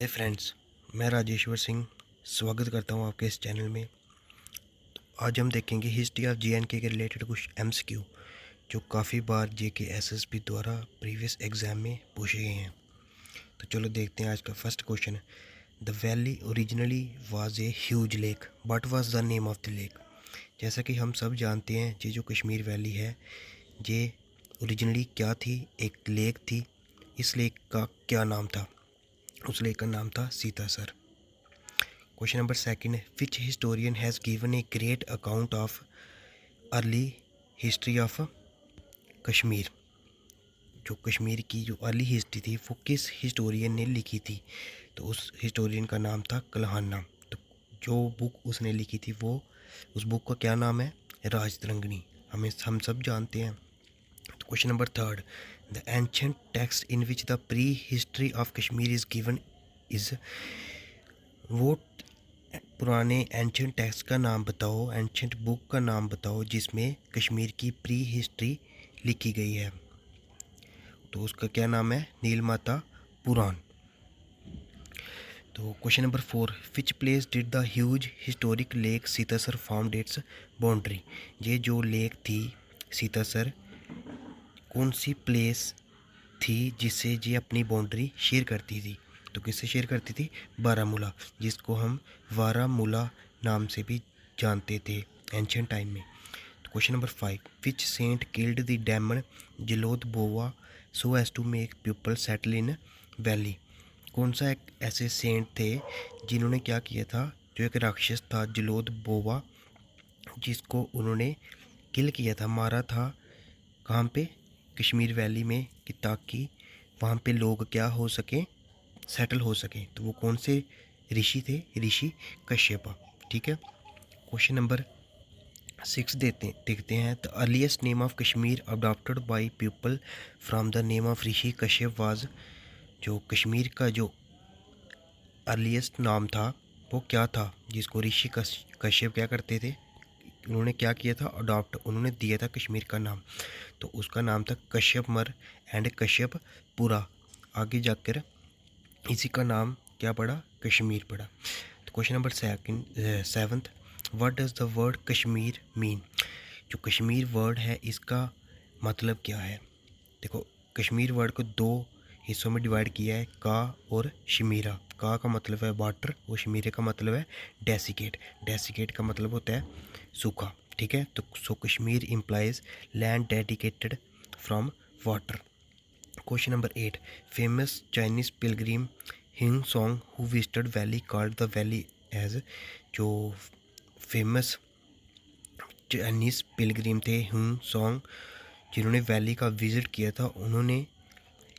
हे friends, मैं राजेश्वर सिंह स्वागत करता हूं आपके इस चैनल में। आज हम देखेंगे हिस्ट्री ऑफ JNK के रिलेटेड कुछ MCQ जो काफ़ी बार JK SSB द्वारा प्रीवियस एग्ज़ाम में पूछे गए हैं। तो चलो देखते हैं आज का first question. The valley originally was a huge lake, but was the name of the lake. जैसा कि हम सब जानते हैं, ये जो कश्मीर वैली है ये ओरिजिनली क्या थी, एक लेक थी। इस लेक का क्या नाम था? उस लेक का नाम था Sitasar. Question number second, which historian has given a great account of early history of Kashmir. जो कश्मीर की जो अर्ली हिस्ट्री थी वो किस हिस्टोरियन ने लिखी थी? तो उस हिस्टोरियन का नाम था कल्हाना। तो जो बुक उसने लिखी थी वो उस बुक का क्या नाम है? राजतरंगिणी। हम सब जानते हैं। तो question number third, the ancient text in which the pre history of Kashmir is given is. वो पुराने एंशंट टेक्स्ट का नाम बताओ, एंशंट बुक का नाम बताओ जिसमें कश्मीर की प्री हिस्ट्री लिखी गई है। तो उसका क्या नाम है? नीलमाता पुराण। तो question number four, which place did the huge historic lake Sitasar found its boundary. ये जो लेक थी सीतासर, कौन सी प्लेस थी जिससे ये अपनी बाउंड्री शेयर करती थी? तो किससे शेयर करती थी? बारामूला, जिसको हम वारामूला नाम से भी जानते थे एंशियंट टाइम में। तो question number five, which saint killed the demon Jalodbhava so as to make people settle in valley. कौन सा एक ऐसे सेंट थे जिन्होंने क्या किया था? जो एक राक्षस था जलोद बोवा, जिसको उन्होंने किल किया था, मारा था। कहाँ पे? कश्मीर वैली में, कि ताकि वहाँ पे लोग क्या हो सकें? सेटल हो सकें। तो वो कौन से ऋषि थे? ऋषि कश्यप। ठीक है। क्वेश्चन नंबर सिक्स देखते हैं। The earliest name of Kashmir adopted by people from the name of Rishi Kashyap was. जो कश्मीर का जो अर्लीस्ट नाम था वो क्या था जिसको ऋषि कश्यप क्या करते थे? उन्होंने क्या किया था? अडॉप्ट, उन्होंने दिया था कश्मीर का नाम। तो उसका नाम था कश्यपमर एंड कश्यपपुरा। आगे जाकर इसी का नाम क्या पड़ा? कश्मीर पड़ा। तो question number seventh, what does the word Kashmir mean. जो कश्मीर वर्ड है इसका मतलब क्या है? देखो, कश्मीर वर्ड को दो हिस्सों में डिवाइड किया है, का और शमीरा। का मतलब है वाटर और शमीरे का मतलब है डेसिकेट। डेसिकेट का मतलब होता है सूखा। ठीक है। तो so Kashmir implies land dedicated from water. Question number eight, famous Chinese pilgrim Hiuen Tsang who visited valley called the valley age. जो फेमस चाइनीज पिलग्रिम थे हिंग सॉन्ग, जिन्होंने वैली का विज़िट किया था, उन्होंने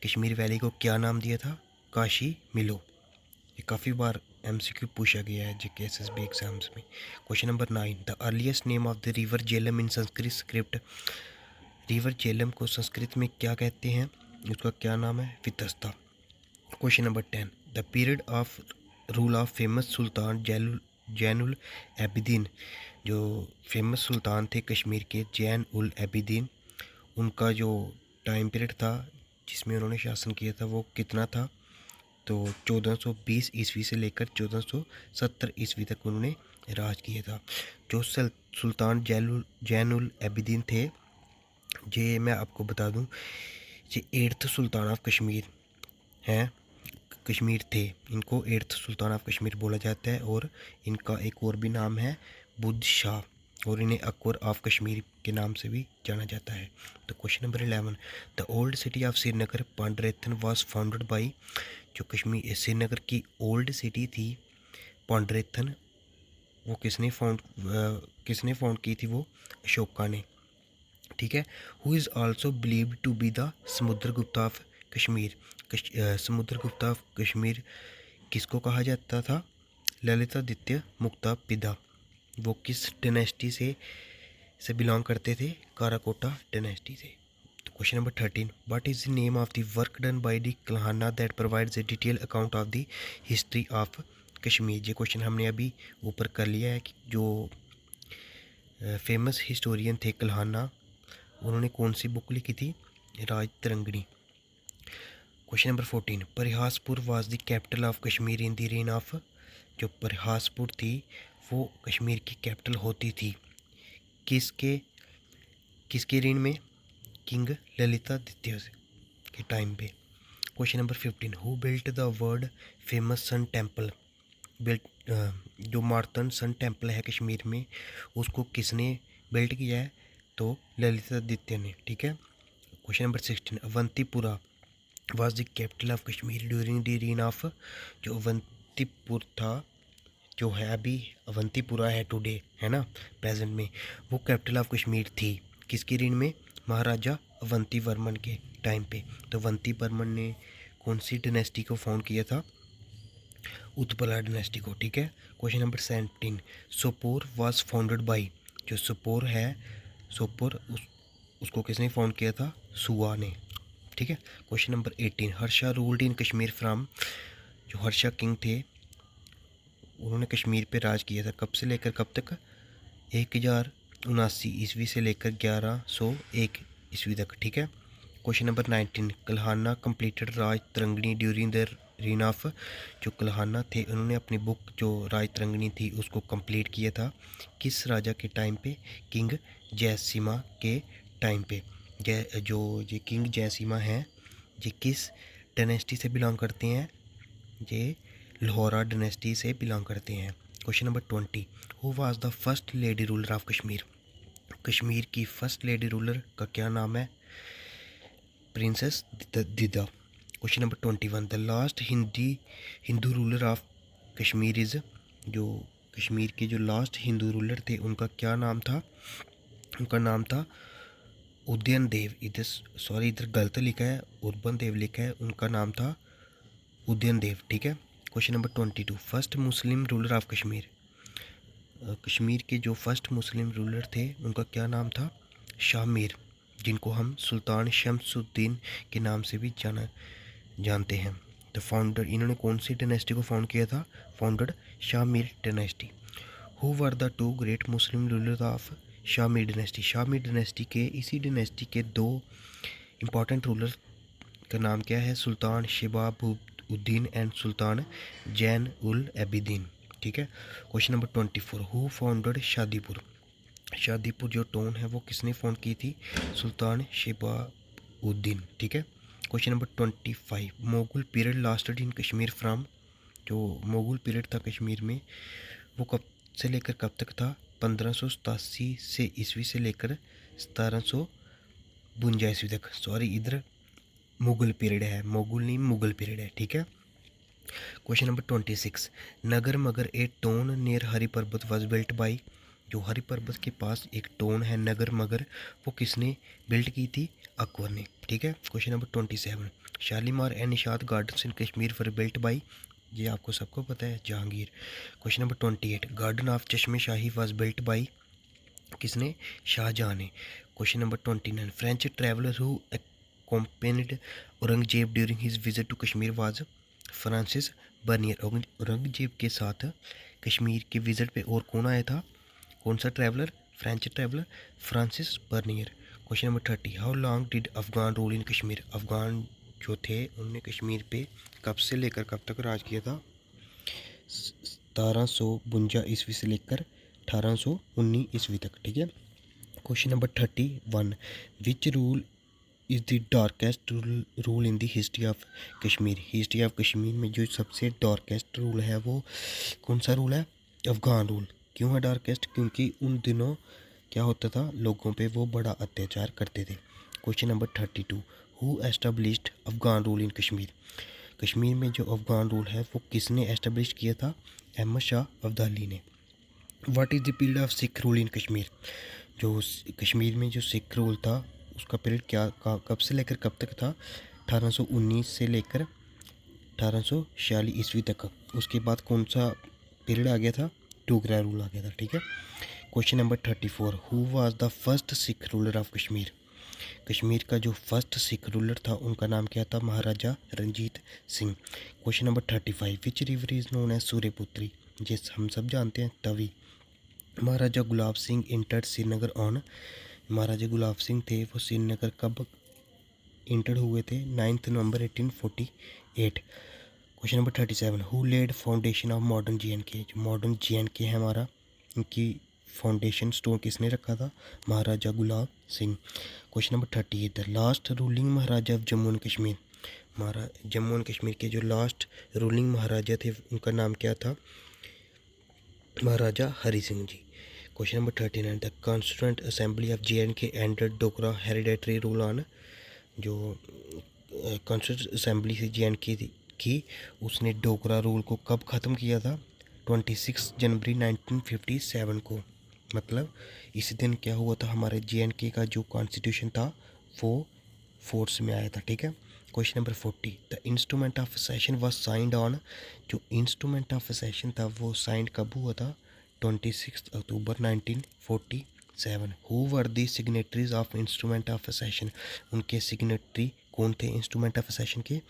कश्मीर वैली को क्या नाम दिया था? काशी मिलो। ये काफ़ी बार MCQ पूछा गया है JK SSB एग्जाम्स में। Question number nine, the earliest name of the river Jhelum in Sanskrit script. River Jhelum को संस्कृत में क्या कहते हैं? उसका क्या नाम है? Vitasta. Question number 10, the period of rule of famous sultan Zainul Abidin. जो फेमस सुल्तान थे कश्मीर के जैन उल एबिदीन, उनका जो टाइम पीरियड था जिसमें उन्होंने शासन किया था वो कितना था? तो 1420 ईस्वी से लेकर 1470 ईस्वी तक उन्होंने राज किया था। जो सुल्तान जैनुल एबिदीन थे, ये मैं आपको बता दूं, ये 8th सुल्तान ऑफ कश्मीर हैं, कश्मीर थे। इनको 8th सुल्तान ऑफ कश्मीर बोला जाता है। और इनका एक और भी नाम है बुद्ध शाह, और इन्हें अकबर ऑफ कश्मीर के नाम से भी जाना जाता है। तो question number 11, the old city of Srinagar Pandrethan was founded by. जो कश्मीर श्रीनगर की ओल्ड सिटी थी पांडरेथन, वो किसने फाउंड की थी? वो अशोका ने। ठीक है। Who is also believed to be the Samudragupta of Kashmir. Samudragupta of Kashmir किसको कहा जाता था? ललितादित्य मुक्ता पिता। वो किस डायनेस्टी से बिलोंग करते थे? काराकोटा डायनेस्टी से। तो question number 13, what is the name of the work done by the Kalhana that provides a detail account of the history of Kashmir. ये क्वेश्चन हमने अभी ऊपर कर लिया है कि जो फेमस हिस्टोरियन थे कल्हाना, उन्होंने कौन सी बुक लिखी थी? Rajatarangini. Question number 14, Parihaspur was the capital of Kashmir in the reign of. जो परिहासपुर थी वो कश्मीर की कैपिटल होती थी किसके किसके रेन में? किंग ललितादित्य के टाइम पे। Question number 15, who built the world famous sun temple. Built जो मार्तन सन टेम्पल है कश्मीर में उसको किसने बिल्ट किया है? तो ललितादित्य ने। ठीक है। Question number 16, Avantipura was the capital of Kashmir during the reign of. जो अवंतीपुर था, जो है अभी अवंतीपुरा है टुडे, है ना, प्रेजेंट में, वो कैपिटल ऑफ कश्मीर थी किसकी रेन में? महाराजा अवंती वर्मन के टाइम पे। तो अवंती वर्मन ने कौन सी डायनेस्टी को फाउंड किया था? उत्पला डायनेस्टी को। ठीक है। Question number 17, Sopore was founded by. जो सोपोर है, सोपोर उसको किसने फाउंड किया था? सुआ ने। ठीक है। Question number 18, Harsha ruled in Kashmir from. जो हर्षा किंग थे उन्होंने कश्मीर पे राज किया था कब से लेकर कब तक? 1079 ईस्वी से लेकर 1101 ईस्वी तक। ठीक है। Question number 19, Kalhana completed Raj Tarangini during the reign of. जो कल्हाना थे उन्होंने अपनी बुक जो राज तरंगिणी थी उसको कंप्लीट किया था किस राजा के टाइम पे? किंग जयसिम्हा के टाइम पे। जो ये किंग जयसिम्हा हैं ये किस डायनेस्टी से बिलोंग करते हैं? ये लाहौरा डायनेस्टी से बिलोंग करते हैं। Question number 20, who was the first lady ruler of Kashmir. Kashmir की फर्स्ट लेडी रूलर का क्या नाम है? Princess Didda. Question number 21, the last Hindu ruler of Kashmir is. जो कश्मीर के जो लास्ट हिंदू रूलर थे उनका क्या नाम था? उनका नाम था उदयन देव। इधर गलत लिखा है, उर्बन देव लिखा है, उनका नाम था उदयन देव। ठीक है। Question number 22, first Muslim ruler of Kashmir. Kashmir के जो फर्स्ट मुस्लिम रूलर थे उनका क्या नाम था? शाह मीर, जिनको हम सुल्तान शमसुद्दीन के नाम से भी जानते हैं। द फाउंडर, इन्होंने कौन सी डायनेस्टी को फाउंड किया था? Founded Shah Mir dynasty. Who were the two great Muslim ruler of Shah Mir dynasty. Shah Mir dynasty के इसी डायनेस्टी के दो इम्पॉर्टेंट रूलर का नाम क्या है? सुल्तान शिबाबुद्दीन एंड सुल्तान जैन उल एबिदीन। ठीक है। Question number 24, who founded Shadipur. Shadipur जो टाउन है वो किसने फाउंड की थी? सुल्तान शिबाबुद्दीन। ठीक है। Question number 25, Mughal period lasted in Kashmir from. जो मुगल पीरियड था कश्मीर में वो कब से लेकर कब तक था? 1587 से ईस्वी से लेकर 1752 ईस्वी तक। सॉरी, इधर मुगल पीरियड है, मुगल नहीं मुगल पीरियड है। ठीक है। क्वेश्चन नंबर 26, नगर मगर ए टाउन नियर हरि पर्वत वाज बिल्ट बाय। जो हरि पर्वत के पास एक टाउन है नगर मगर, वो किसने बिल्ट की थी? अकबर ने। ठीक है। Question number 27, Shalimar and Nishat gardens in Kashmir were built by. ये आपको सबको पता है, Jahangir. Question number 28, garden of Chashme Shahi was built by. किसने? शाहजहाँ ने। Question number 29, French traveller who accompanied Aurangzeb during his visit to Kashmir was. Francis Bernier. Aurangzeb के साथ कश्मीर के विजिट पे और कौन आया था? कौन सा traveller? French traveller Francis Bernier. Question number 30, how long did Afghan rule in Kashmir. Afghan जो थे उन्होंने कश्मीर पे कब से लेकर कब तक राज किया था? 1752 ईस्वी से लेकर 1819 ईस्वी तक। ठीक है। Question number 31, which rule is the darkest rule in the history of Kashmir. History of Kashmir में जो सबसे डार्केस्ट रूल है वो कौन सा रूल है? अफगान रूल। क्यों है डार्केस्ट? क्योंकि उन दिनों क्या होता था, लोगों पे वो बड़ा अत्याचार करते थे। Question number 32, who established Afghan rule in Kashmir. Kashmir में जो अफगान रूल है वो किसने एस्टेब्लिश किया था? अहमद शाह अब्दाली ने। What is the period of sick rule in Kashmir. जो कश्मीर में जो सिख रूल था उसका पीरियड क्या कब से लेकर कब तक था? 1819 से लेकर 1846 ईस्वी तक। उसके बाद कौन सा पीरियड आ गया था? डोगरा रूल आ गया था। ठीक है। Question number 34, who was the first Sikh ruler of Kashmir. Kashmir का जो फर्स्ट सिख रूलर था उनका नाम क्या था? Maharaja Ranjit Singh. Question number 35, which river is known as सूर्यपुत्री। जिस हम सब जानते हैं तवी। Maharaja Gulab Singh entered Srinagar on. महाराजा गुलाब सिंह थे वो श्रीनगर कब इंटर्ड हुए थे 9 नवंबर 1848। Question number 37, who led foundation of modern JNK। जो मॉडर्न JNK है हमारा, इनकी फाउंडेशन स्टोन किसने रखा था? Maharaja Gulab Singh. Question number 38, the last ruling Maharaja of Jammu and Kashmir. Jammu and Kashmir के जो लास्ट रूलिंग महाराजा थे उनका नाम क्या था? Maharaja Hari Singh ji. Question number 39, the constituent assembly of JNK ended Dogra hereditary rule on. जो कॉन्स्टिट्यूंट असेंबली थी JNK की, उसने डोगरा रूल को कब ख़त्म किया था? 26 जनवरी 1957 को। मतलब इस दिन क्या हुआ था, हमारे JNK का जो कॉन्स्टिट्यूशन था वो फोर्स में आया था। ठीक है। Question number 40, the instrument of session was signed on. जो इंस्ट्रूमेंट ऑफ सेशन था वो साइंड कब हुआ था? 26 अक्टूबर 1947। Who were the signatories of instrument of session. उनके सिग्नेटरी कौन थे इंस्ट्रूमेंट ऑफ सेशन के?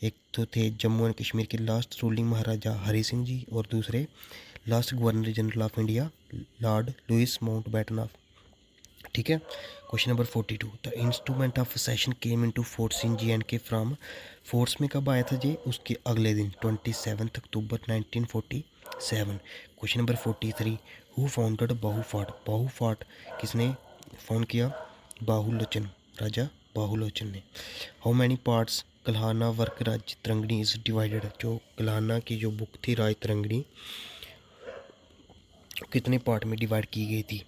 एक तो थे जम्मू एंड कश्मीर के लास्ट रूलिंग महाराजा हरि सिंह जी, और दूसरे last governor general of India Lord Louis Mountbatten of. ठीक है। Question number 42, the instrument of accession came into force in JNK from. Force में कब आया था जी? उसके अगले दिन 27 अक्टूबर 1947। Question number 43, who founded Bahu fort. Bahu fort किसने फाउंड किया? बाहुलोचन, राजा बाहुलोचन ने। How many parts Kalhana work Raj Tarangini is divided. जो कल्हाना की जो बुक थी राज तरंगिणी, कितने पार्ट में डिवाइड की गई थी?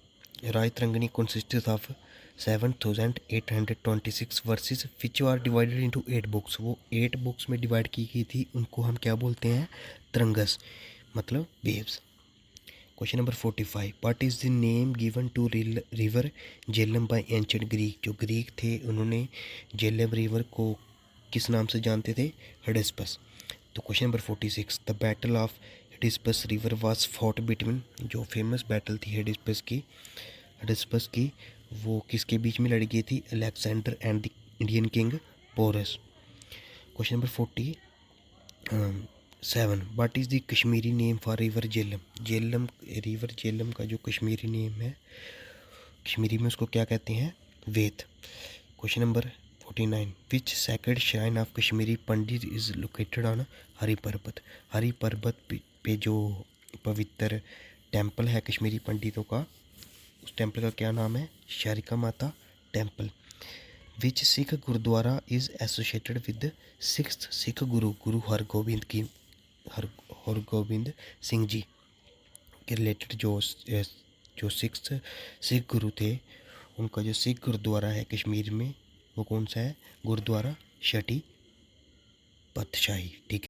Rajatarangini consisted of 7826 verses which are divided into 8 books. वो 8 बुक्स में डिवाइड की गई थी, उनको हम क्या बोलते हैं? तरंगस, मतलब waves. Question number 45, what is the name given to river Jhelum by ancient Greek. जो ग्रीक थे उन्होंने झेलम रिवर को किस नाम से जानते थे? हेडेस्पस। तो question number 46, the battle of Hydaspes river was fought between. जो फेमस बैटल थी हेडिस्पस की वो किसके बीच में लड़ी गई थी? Alexander and the Indian king Porus. Question number 47, what is the Kashmiri name for river Jhelum. River Jhelum का जो कश्मीरी नेम है, कश्मीरी में उसको क्या कहते हैं? वेत। Question number 49, which sacred shrine of Kashmiri Pandit is located on Hari पर्वत। हरि पर्वत पे जो पवित्र टेंपल है कश्मीरी पंडितों का, उस टेंपल का क्या नाम है? Sharika Mata temple. Which Sikh gurudwara is associated with sixth Sikh guru Hargobind Singh ji के रिलेटेड जो सिक्स्थ सिख गुरु थे, उनका जो सिख गुरुद्वारा है कश्मीर में वो कौन सा है? गुरुद्वारा छठी पातशाही। ठीक है।